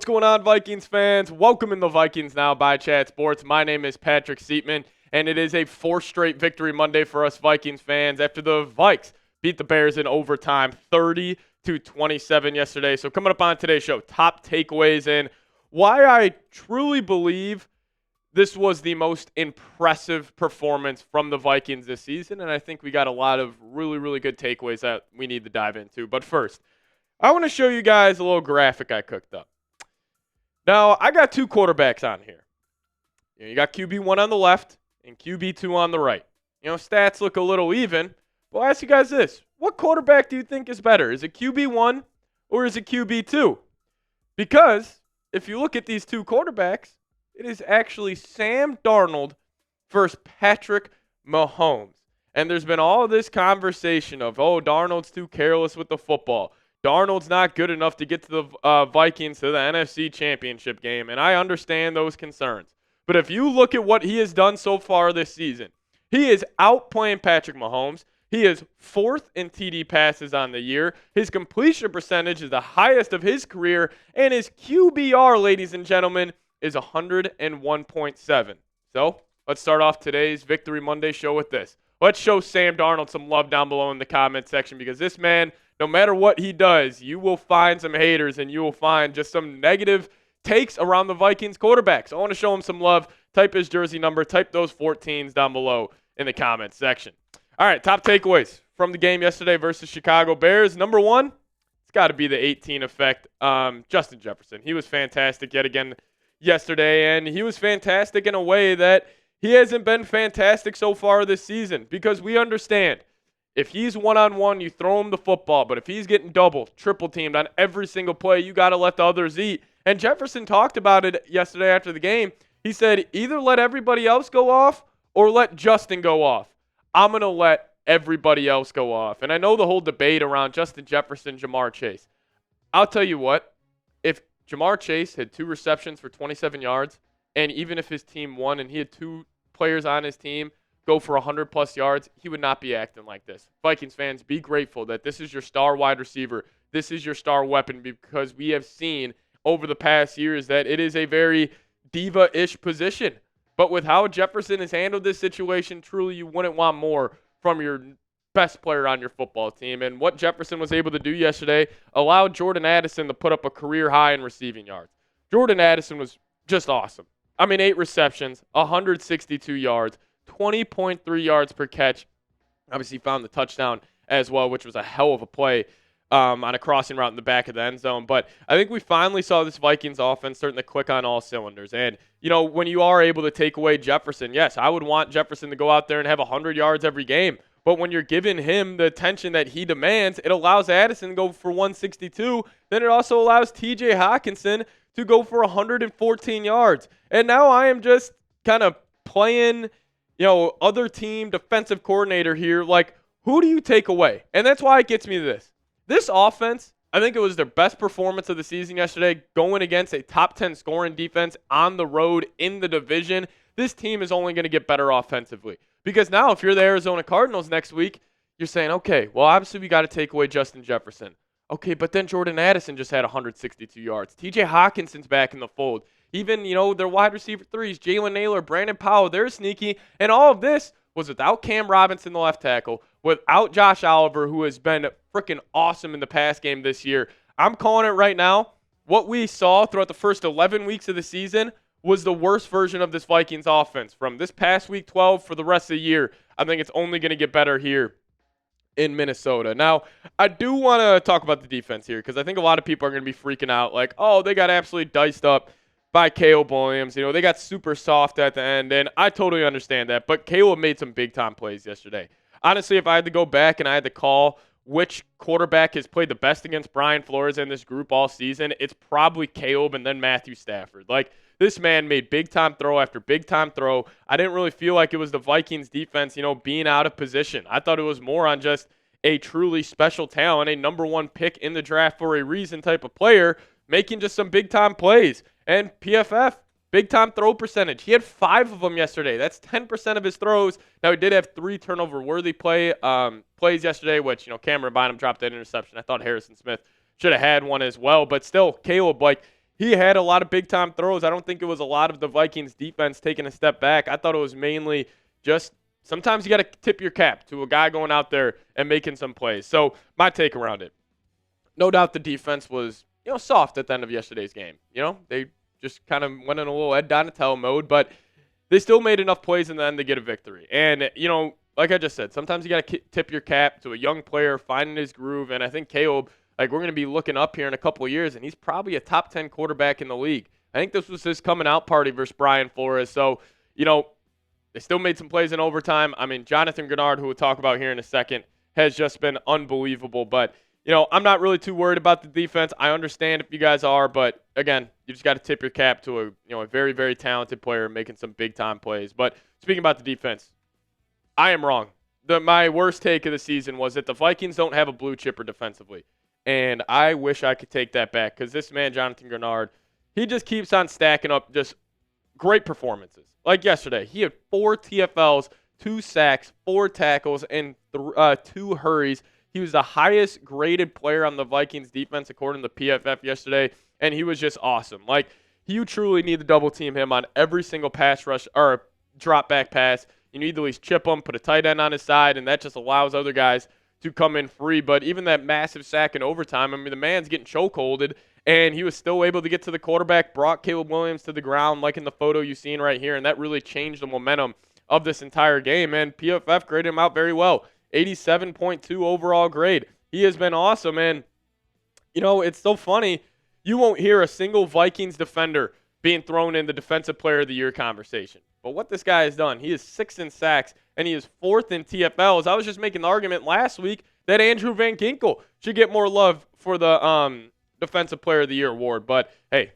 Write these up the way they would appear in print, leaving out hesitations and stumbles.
What's going on, Vikings fans? Welcome in the Vikings Now by Chat Sports. My name is Patrick Siepman, and it is a fourth straight victory Monday for us Vikings fans after the Vikes beat the Bears in overtime 30-27 yesterday. So coming up on today's show, top takeaways and why I truly believe this was the most impressive performance from the Vikings this season, and I think we got a lot of really, really good takeaways that we need to dive into. But first, I want to show you guys a little graphic I cooked up. Now, I got two quarterbacks on here. You got QB1 on the left and QB2 on the right. Stats look a little even. But I'll ask you guys this. What quarterback do you think is better? Is it QB1 or is it QB2? Because if you look at these two quarterbacks, it is actually Sam Darnold versus Patrick Mahomes. And there's been all this conversation of, Darnold's too careless with the football. Darnold's not good enough to get to the Vikings to the NFC Championship game, and I understand those concerns. But if you look at what he has done so far this season, he is outplaying Patrick Mahomes. He is fourth in TD passes on the year. His completion percentage is the highest of his career, and his QBR, ladies and gentlemen, is 101.7. So let's start off today's Victory Monday show with this. Let's show Sam Darnold some love down below in the comment section, because this man, no matter what he does, you will find some haters and you will find just some negative takes around the Vikings quarterback. So I want to show him some love. Type his jersey number. Type those 14s down below in the comment section. All right, top takeaways from the game yesterday versus Chicago Bears. Number one, it's got to be the 18 effect. Justin Jefferson. He was fantastic yet again yesterday, and he was fantastic in a way that he hasn't been fantastic so far this season, because we understand if he's one-on-one, you throw him the football. But if he's getting double, triple teamed on every single play, you got to let the others eat. And Jefferson talked about it yesterday after the game. He said, either let everybody else go off or let Justin go off. I'm going to let everybody else go off. And I know the whole debate around Justin Jefferson, Jamar Chase. I'll tell you what, if Jamar Chase had 2 receptions for 27 yards, and even if his team won and he had 2 players on his team go for 100-plus yards, he would not be acting like this. Vikings fans, be grateful that this is your star wide receiver. This is your star weapon, because we have seen over the past years that it is a very diva-ish position. But with how Jefferson has handled this situation, truly you wouldn't want more from your best player on your football team. And what Jefferson was able to do yesterday allowed Jordan Addison to put up a career high in receiving yards. Jordan Addison was just awesome. 8 receptions, 162 yards, 20.3 yards per catch. Obviously found the touchdown as well, which was a hell of a play on a crossing route in the back of the end zone. But I think we finally saw this Vikings offense starting to click on all cylinders. And, when you are able to take away Jefferson, yes, I would want Jefferson to go out there and have 100 yards every game. But when you're giving him the attention that he demands, it allows Addison to go for 162. Then it also allows TJ Hawkinson to go for 114 yards. And now I am just kind of playing other team defensive coordinator here. Like, who do you take away? And that's why it gets me to this. This offense, I think it was their best performance of the season yesterday, going against a top 10 scoring defense on the road in the division. This team is only going to get better offensively. Because now if you're the Arizona Cardinals next week, you're saying, okay, well, obviously we got to take away Justin Jefferson. Okay, but then Jordan Addison just had 162 yards. TJ Hawkinson's back in the fold. Even, their wide receiver threes, Jalen Naylor, Brandon Powell, they're sneaky. And all of this was without Cam Robinson, the left tackle, without Josh Oliver, who has been freaking awesome in the pass game this year. I'm calling it right now. What we saw throughout the first 11 weeks of the season was the worst version of this Vikings offense. From this past week 12 for the rest of the year, I think it's only going to get better here in Minnesota. Now, I do want to talk about the defense here, because I think a lot of people are going to be freaking out like, they got absolutely diced up by Caleb Williams. They got super soft at the end, and I totally understand that. But Caleb made some big-time plays yesterday. Honestly, if I had to go back and I had to call which quarterback has played the best against Brian Flores in this group all season, it's probably Caleb and then Matthew Stafford. Like, this man made big-time throw after big-time throw. I didn't really feel like it was the Vikings defense, being out of position. I thought it was more on just a truly special talent, a number 1 pick in the draft for a reason type of player, making just some big-time plays. And PFF, big-time throw percentage. He had 5 of them yesterday. That's 10% of his throws. Now, he did have 3 turnover-worthy plays yesterday, which, Cameron Bynum dropped that interception. I thought Harrison Smith should have had one as well. But still, Caleb, he had a lot of big-time throws. I don't think it was a lot of the Vikings defense taking a step back. I thought it was mainly just sometimes you got to tip your cap to a guy going out there and making some plays. So my take around it, no doubt the defense was, soft at the end of yesterday's game. They just kind of went in a little Ed Donatello mode, but they still made enough plays in the end to get a victory. And, like I just said, sometimes you got to tip your cap to a young player finding his groove. And I think Caleb, we're going to be looking up here in a couple of years, and he's probably a top 10 quarterback in the league. I think this was his coming out party versus Brian Flores. So, they still made some plays in overtime. I mean, Jonathan Gernard, who we'll talk about here in a second, has just been unbelievable. But, I'm not really too worried about the defense. I understand if you guys are, but, again, you just got to tip your cap to a very, very talented player making some big-time plays. But speaking about the defense, I am wrong. My worst take of the season was that the Vikings don't have a blue chipper defensively. And I wish I could take that back because this man, Jonathan Gernard, he just keeps on stacking up just great performances. Like yesterday, he had 4 TFLs, 2 sacks, 4 tackles, and 2 hurries. He was the highest graded player on the Vikings defense according to PFF yesterday, and he was just awesome. You truly need to double team him on every single pass rush or drop back pass. You need to at least chip him, put a tight end on his side, and that just allows other guys to come in free. But even that massive sack in overtime, the man's getting chokeholded, and he was still able to get to the quarterback, brought Caleb Williams to the ground like in the photo you've seen right here, and that really changed the momentum of this entire game. And PFF graded him out very well. 87.2 overall grade. He has been awesome, and, it's so funny. You won't hear a single Vikings defender being thrown in the Defensive Player of the Year conversation. But what this guy has done, he is 6th in sacks, and he is 4th in TFLs. I was just making the argument last week that Andrew Van Ginkel should get more love for the Defensive Player of the Year award. But, hey,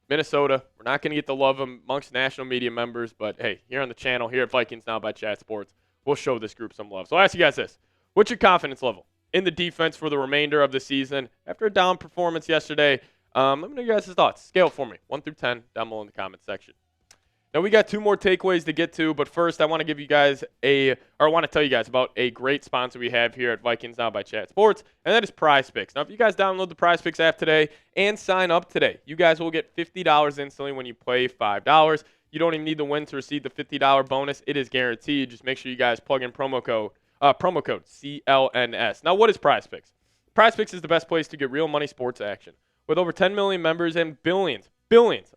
Minnesota, we're not going to get the love amongst national media members. But, hey, here on the channel, here at Vikings Now by Chat Sports, we'll show this group some love. So I'll ask you guys this. What's your confidence level in the defense for the remainder of the season? After a down performance yesterday, let me know your guys' thoughts. Scale for me, 1 through 10, down below in the comment section. Now, we got 2 more takeaways to get to, but first I want to tell you guys about a great sponsor we have here at Vikings Now by Chat Sports, and that is PrizePicks. Now, if you guys download the PrizePicks app today and sign up today, you guys will get $50 instantly when you play $5. You don't even need to win to receive the $50 bonus. It is guaranteed. Just make sure you guys plug in promo code CLNS. Now, what is PrizePicks? PrizePicks is the best place to get real money sports action. With over 10 million members and billions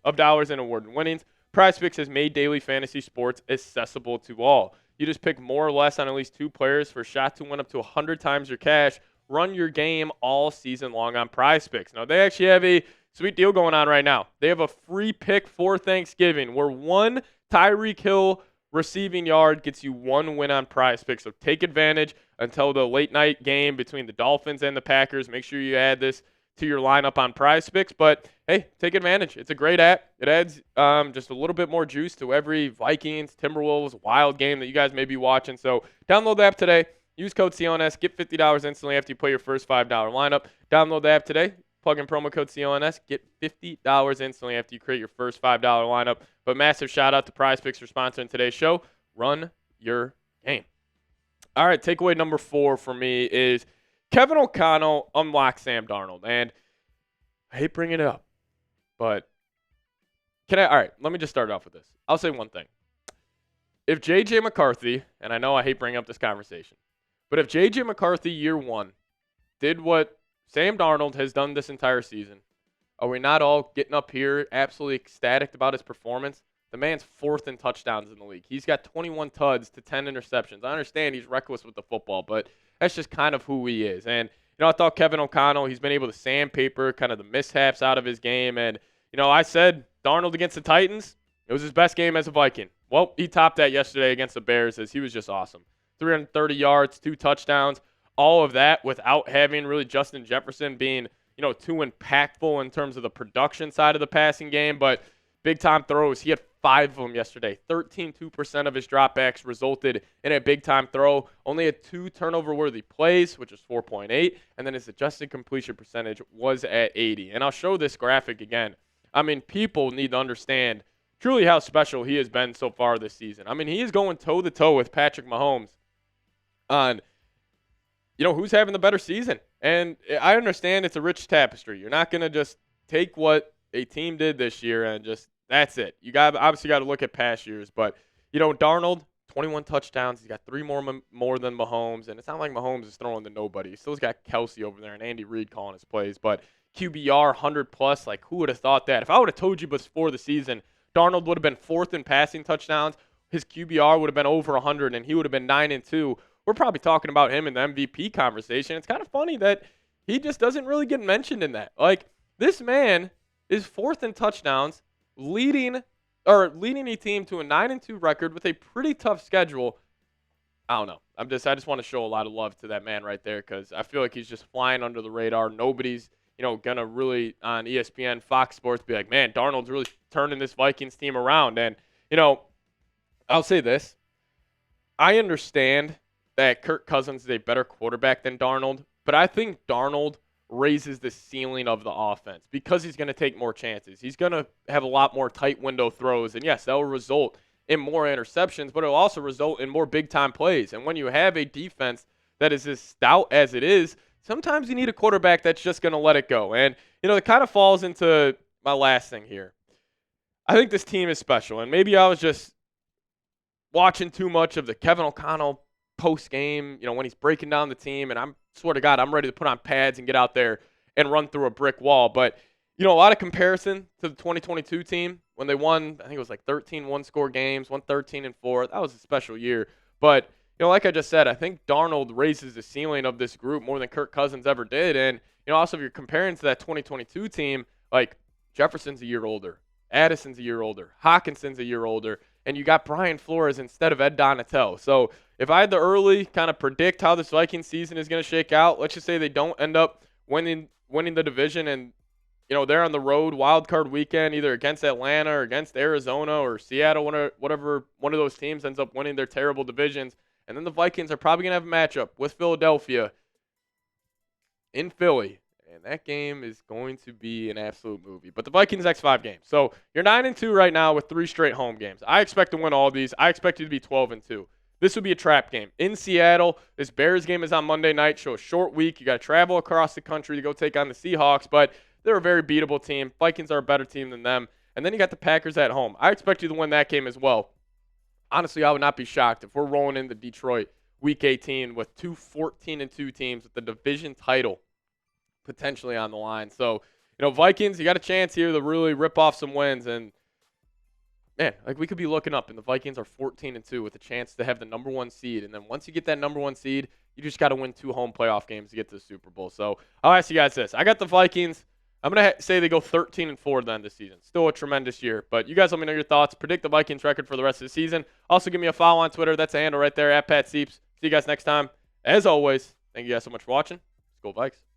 of dollars in award winnings, PrizePicks has made daily fantasy sports accessible to all. You just pick more or less on at least 2 players for a shot to win up to 100 times your cash. Run your game all season long on PrizePicks. Now, they actually have a sweet deal going on right now. They have a free pick for Thanksgiving where 1 Tyreek Hill receiving yard gets you 1 win on PrizePicks. So take advantage until the late night game between the Dolphins and the Packers. Make sure you add this to your lineup on PrizePicks. But, hey, take advantage. It's a great app. It adds just a little bit more juice to every Vikings, Timberwolves, Wild game that you guys may be watching. So download the app today. Use code CLNS. Get $50 instantly after you play your first $5 lineup. Download the app today. Plug in promo code CLNS. Get $50 instantly after you create your first $5 lineup. But massive shout-out to PrizePicks for sponsoring today's show. Run your game. All right, takeaway number 4 for me is Kevin O'Connell unlocked Sam Darnold. And I hate bringing it up, but all right, let me just start off with this. I'll say one thing. If J.J. McCarthy, and I know I hate bringing up this conversation, but if J.J. McCarthy year 1 did what Sam Darnold has done this entire season, are we not all getting up here absolutely ecstatic about his performance? The man's 4th in touchdowns in the league. He's got 21 tuds to 10 interceptions. I understand he's reckless with the football, but that's just kind of who he is. And, I thought Kevin O'Connell, he's been able to sandpaper kind of the mishaps out of his game. And, I said Darnold against the Titans, it was his best game as a Viking. Well, he topped that yesterday against the Bears as he was just awesome. 330 yards, 2 touchdowns, all of that without having really Justin Jefferson being, too impactful in terms of the production side of the passing game. But big-time throws, he had 5 of them yesterday. 13.2% of his dropbacks resulted in a big-time throw. Only had 2 turnover-worthy plays, which is 4.8, and then his adjusted completion percentage was at 80. And I'll show this graphic again. People need to understand truly how special he has been so far this season. He is going toe-to-toe with Patrick Mahomes on, who's having the better season. And I understand it's a rich tapestry. You're not going to just take what a team did this year, and just that's it. You obviously got to look at past years, but Darnold, 21 touchdowns. He's got 3 more than Mahomes, and it's not like Mahomes is throwing to nobody. He still's got Kelsey over there and Andy Reid calling his plays, but QBR 100 plus. Like, who would have thought that? If I would have told you before the season, Darnold would have been 4th in passing touchdowns, his QBR would have been over 100, and he would have been 9-2. We're probably talking about him in the MVP conversation. It's kind of funny that he just doesn't really get mentioned in that. Like, this man is 4th in touchdowns, leading a team to a 9-2 record with a pretty tough schedule. I don't know. I just want to show a lot of love to that man right there because I feel like he's just flying under the radar. Nobody's, gonna really on ESPN, Fox Sports be like, man, Darnold's really turning this Vikings team around. And, I'll say this. I understand that Kirk Cousins is a better quarterback than Darnold, but I think Darnold raises the ceiling of the offense because he's going to take more chances. He's going to have a lot more tight window throws, and yes, that will result in more interceptions, but it will also result in more big-time plays. And when you have a defense that is as stout as it is, sometimes you need a quarterback that's just going to let it go. And, it kind of falls into my last thing here. I think this team is special, and maybe I was just watching too much of the Kevin O'Connell post-game, when he's breaking down the team, and swear to God, I'm ready to put on pads and get out there and run through a brick wall. But, a lot of comparison to the 2022 team when they won, I think it was like 13 one-score games, won 13-4. That was a special year. But, like I just said, I think Darnold raises the ceiling of this group more than Kirk Cousins ever did. And, also if you're comparing to that 2022 team, like Jefferson's a year older, Addison's a year older, Hawkinson's a year older, and you got Brian Flores instead of Ed Donatel. So if I had to early kind of predict how this Vikings season is going to shake out, let's just say they don't end up winning the division and, they're on the road wild card weekend either against Atlanta or against Arizona or Seattle, whatever one of those teams ends up winning their terrible divisions. And then the Vikings are probably going to have a matchup with Philadelphia in Philly. And that game is going to be an absolute movie. But the Vikings' next 5 games. So you're 9-2 right now with 3 straight home games. I expect to win all these. I expect you to be 12-2. This would be a trap game. In Seattle, this Bears game is on Monday night. So a short week. You got to travel across the country to go take on the Seahawks. But they're a very beatable team. Vikings are a better team than them. And then you got the Packers at home. I expect you to win that game as well. Honestly, I would not be shocked if we're rolling into Detroit Week 18 with 2 14-2 teams with the division title potentially on the line. So, Vikings, you got a chance here to really rip off some wins. And, man, like we could be looking up, and the Vikings are 14-2 with a chance to have the number 1 seed. And then once you get that number 1 seed, you just got to win 2 home playoff games to get to the Super Bowl. So I'll ask you guys this. I got the Vikings. I'm going to say they go 13-4 then this season. Still a tremendous year. But you guys let me know your thoughts. Predict the Vikings record for the rest of the season. Also, give me a follow on Twitter. That's a handle right there, @PatSeeps. See you guys next time. As always, thank you guys so much for watching. Let's go Vikes.